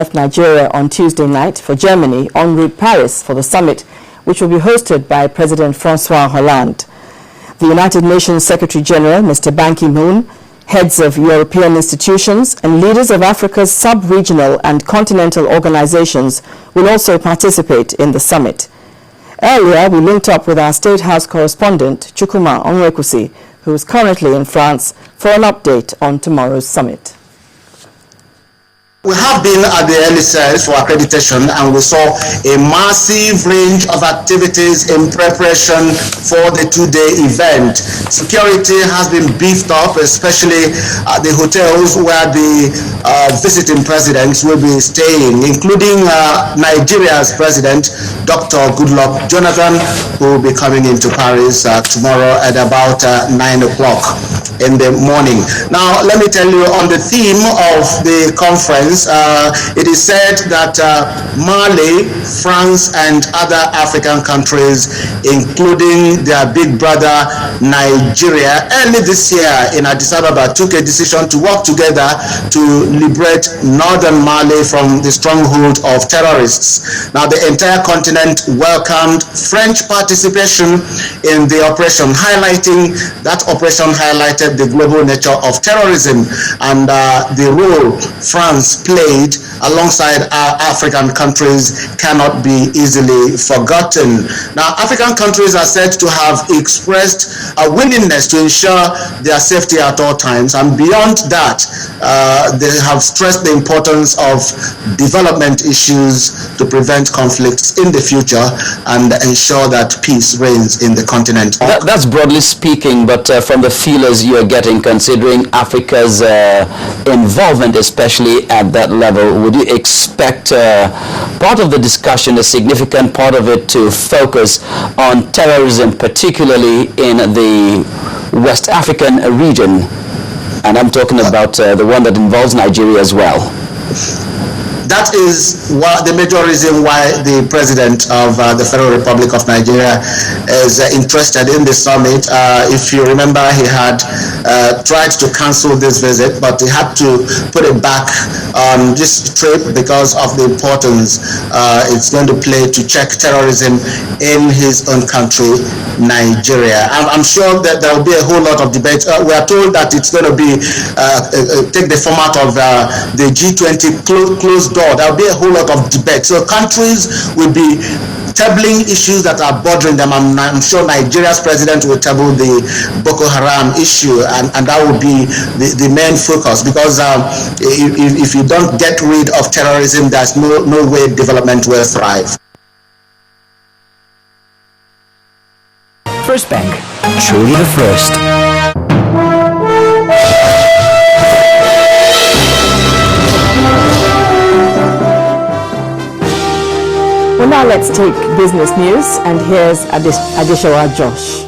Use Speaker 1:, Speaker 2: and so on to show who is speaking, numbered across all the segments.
Speaker 1: left Nigeria on Tuesday night for Germany en route Paris for the summit, which will be hosted by President Francois Hollande. The United Nations Secretary General, Mr. Ban Ki-moon, heads of European institutions and leaders of Africa's sub-regional and continental organizations will also participate in the summit. Earlier, we linked up with our State House correspondent, Chukwuma Onwekusi, who is currently in France, for an update on tomorrow's summit.
Speaker 2: We have been at the early stage for accreditation, and we saw a massive range of activities in preparation for the two-day event. Security has been beefed up, especially at the hotels where the visiting presidents will be staying, including Nigeria's president, Dr. Goodluck Jonathan, who will be coming into Paris tomorrow at about 9 o'clock in the morning. Now, let me tell you on the theme of the conference. It is said that Mali, France, and other African countries, including their big brother Nigeria, early this year in Addis Ababa took a decision to work together to liberate northern Mali from the stronghold of terrorists. Now, the entire continent welcomed French participation in the operation, highlighting that operation highlighted the global nature of terrorism and the role France played alongside our African countries cannot be easily forgotten. Now, African countries are said to have expressed a willingness to ensure their safety at all times, and beyond that, they have stressed the importance of development issues to prevent conflicts in the future and ensure that peace reigns in the continent.
Speaker 3: That's broadly speaking, but from the feelers you're getting, considering Africa's involvement, especially at that level, would you expect part of the discussion, a significant part of it, to focus on terrorism, particularly in the West African region? And I'm talking about the one that involves Nigeria as well.
Speaker 2: That is the major reason why the president of the Federal Republic of Nigeria is interested in the summit. If you remember, he had tried to cancel this visit, but he had to put it back on this trip because of the importance it's going to play to check terrorism in his own country, Nigeria. I'm sure that there will be a whole lot of debate. We are told that it's going to be take the format of the G20 closed door. There will be a whole lot of debate. So countries will be tabling issues that are bothering them. I'm sure Nigeria's president will table the Boko Haram issue, and that will be the main focus, because if you don't get rid of terrorism, there's no way development will thrive.
Speaker 4: First Bank, truly the first.
Speaker 1: Well, now let's take business news, and here's Adeshawa Josh.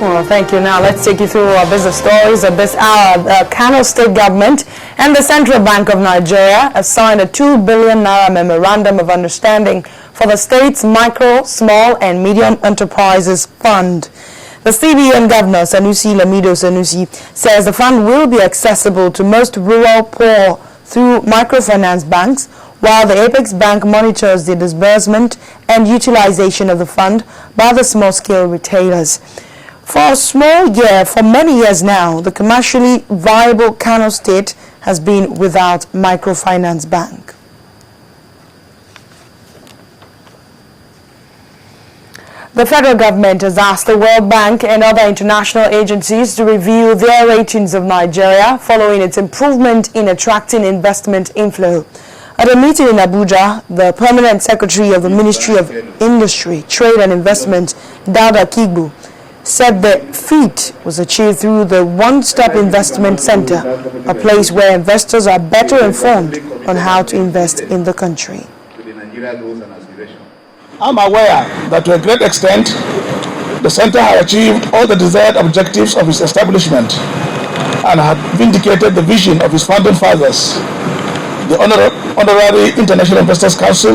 Speaker 5: Well, thank you. Now let's take you through our business stories of this hour. The Kano State Government and the Central Bank of Nigeria have signed a 2 billion naira memorandum of understanding for the state's micro, small, and medium enterprises fund. The CBN Governor, Sanusi Lamido Sanusi, says the fund will be accessible to most rural poor through microfinance banks, while the Apex Bank monitors the disbursement and utilization of the fund by the small-scale retailers. For many years now, the commercially viable Kano State has been without microfinance bank. The federal government has asked the World Bank and other international agencies to review their ratings of Nigeria following its improvement in attracting investment inflow. At a meeting in Abuja, the Permanent Secretary of the Ministry of Industry, Trade and Investment, Dauda Kigbu, said the feat was achieved through the One-Stop Investment Center, a place where investors are better informed on how to invest in the country.
Speaker 6: I'm aware that to a great extent, the center has achieved all the desired objectives of its establishment and had vindicated the vision of its founding fathers, the Honorary International Investors Council,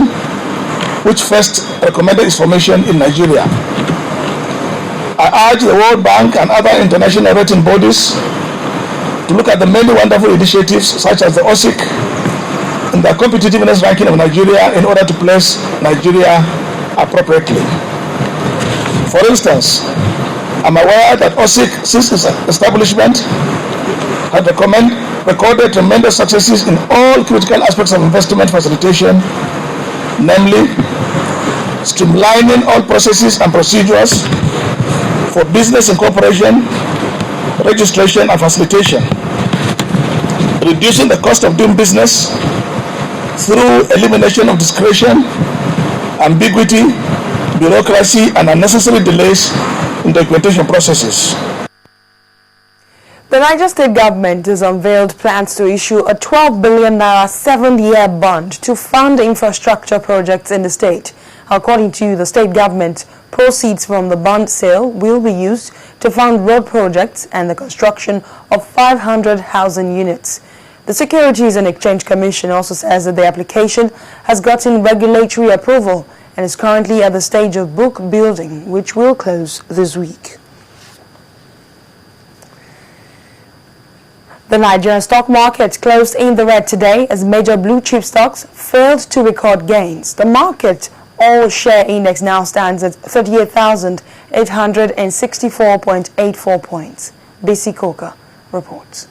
Speaker 6: which first recommended its formation in Nigeria. I urge the World Bank and other international rating bodies to look at the many wonderful initiatives such as the OSIC, in the competitiveness ranking of Nigeria in order to place Nigeria appropriately. For instance, I'm aware that OSIC, since its establishment, has recorded tremendous successes in all critical aspects of investment facilitation, namely streamlining all processes and procedures for business incorporation, registration, and facilitation, reducing the cost of doing business through elimination of discretion, ambiguity, bureaucracy, and unnecessary delays in documentation processes.
Speaker 5: The Niger State government has unveiled plans to issue a 12 billion naira 7-year bond to fund infrastructure projects in the state. According to the state government, proceeds from the bond sale will be used to fund road projects and the construction of 500 housing units. The Securities and Exchange Commission also says that the application has gotten regulatory approval and is currently at the stage of book building, which will close this week. The Nigerian stock market closed in the red today as major blue chip stocks failed to record gains. The market all-share index now stands at 38,864.84 points. BC Coca reports.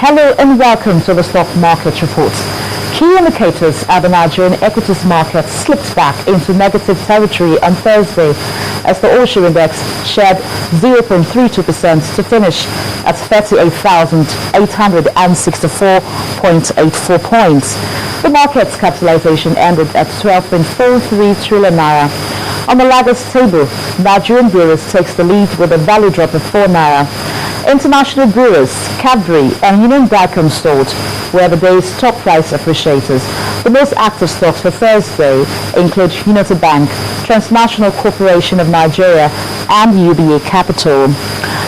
Speaker 7: Hello and welcome to the stock market report. Key indicators at the Nigerian equities market slipped back into negative territory on Thursday as the All-Share Index shed 0.32% to finish at 38,864.84 points. The market's capitalization ended at 12.43 trillion naira. On the laggers table, Nigerian Brewers takes the lead with a value drop of 4 naira. International brewers, Cadbury and Union Dicom stalled, where the day's top price appreciators. The most active stocks for Thursday include Unity Bank, Transnational Corporation of Nigeria, and UBA Capital.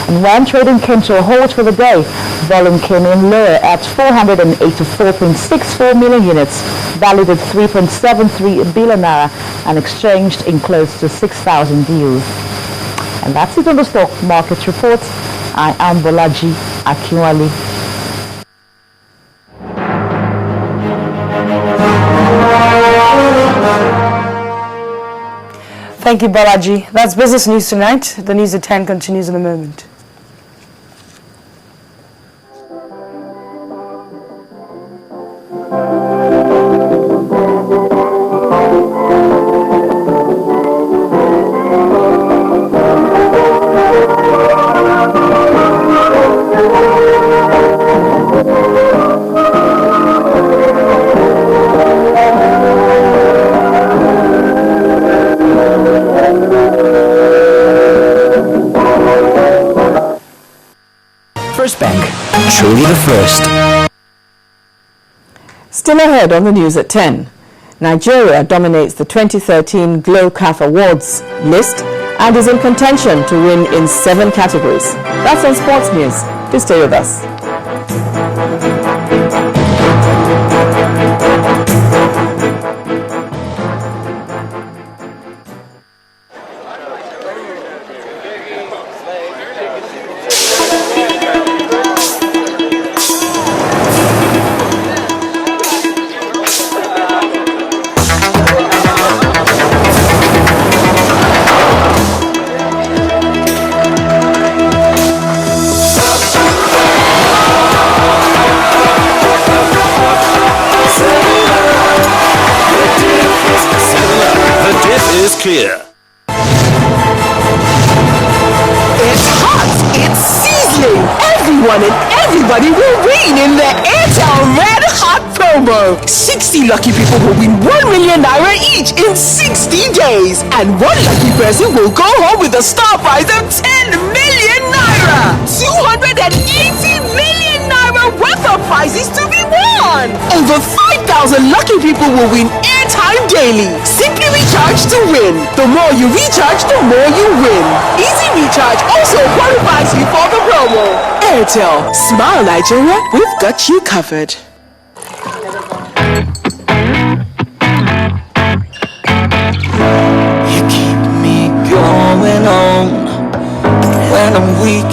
Speaker 7: And when trading came to a halt for the day, volume came in lower at 484.64 million units, valued at 3.73 billion naira, and exchanged in close to 6,000 deals. And that's it on the stock market report. I am Bolaji Akinwale.
Speaker 5: Thank you, Bolaji. That's Business News Tonight. The news at 10 continues in a moment.
Speaker 4: First Bank, truly the first.
Speaker 1: Still ahead on the news at 10. Nigeria dominates the 2013 GLOCAF Awards list and is in contention to win in 7 categories. That's on Sports News. Please stay with us.
Speaker 8: Clear.
Speaker 9: It's hot, it's sizzling. Everyone and everybody will win in the Airtel Red Hot promo. 60 lucky people will win 1 million naira each in 60 days. And one lucky person will go home with a star prize of 10 million naira. 280 million naira worth of prizes to be won. Over 5,000 lucky people will win airtime daily. Simply recharge to win. The more you recharge, the more you win. Easy Recharge also qualifies you for the promo. Airtel, smile Nigeria, we've got you covered.
Speaker 10: You keep me going on
Speaker 8: when I'm weak.